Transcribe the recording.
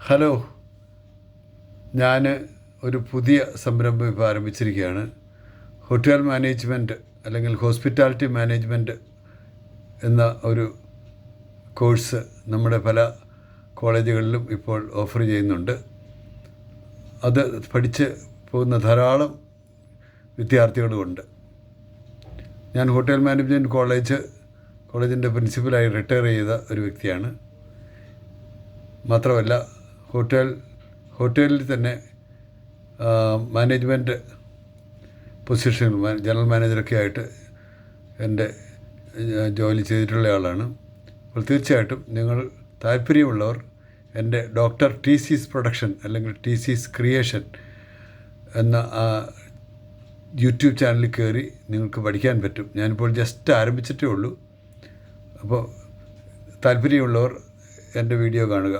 Hello, ഞാൻ ഒരു പുതിയ സംരംഭം ഇപ്പോൾ ആരംഭിച്ചിരിക്കുകയാണ്. ഹോട്ടൽ മാനേജ്മെൻറ്റ് അല്ലെങ്കിൽ ഹോസ്പിറ്റാലിറ്റി മാനേജ്മെൻറ്റ് എന്ന ഒരു കോഴ്സ് നമ്മുടെ പല കോളേജുകളിലും ഇപ്പോൾ ഓഫർ ചെയ്യുന്നുണ്ട്. അത് പഠിച്ച് പോകുന്ന ധാരാളം വിദ്യാർത്ഥികളുമുണ്ട്. ഞാൻ ഹോട്ടൽ മാനേജ്മെൻറ്റ് കോളേജിൻ്റെ പ്രിൻസിപ്പലായി റിട്ടയർ ചെയ്ത ഒരു വ്യക്തിയാണ്. മാത്രമല്ല ഹോട്ടലിൽ തന്നെ മാനേജ്മെൻറ്റ് പൊസിഷനിൽ ജനറൽ മാനേജറൊക്കെ ആയിട്ട് എൻ്റെ ജോലി ചെയ്തിട്ടുള്ള ആളാണ്. അപ്പോൾ തീർച്ചയായിട്ടും നിങ്ങൾ താല്പര്യമുള്ളവർ എൻ്റെ ഡോക്ടർ ടി.സി.എസ് പ്രൊഡക്ഷൻ അല്ലെങ്കിൽ ടി.സി.എസ് ക്രിയേഷൻ എന്ന യൂട്യൂബ് ചാനലിൽ കയറി നിങ്ങൾക്ക് പഠിക്കാൻ പറ്റും. ഞാനിപ്പോൾ ജസ്റ്റ് ആരംഭിച്ചിട്ടേ ഉള്ളൂ. അപ്പോൾ താല്പര്യമുള്ളവർ എൻ്റെ വീഡിയോ കാണുക.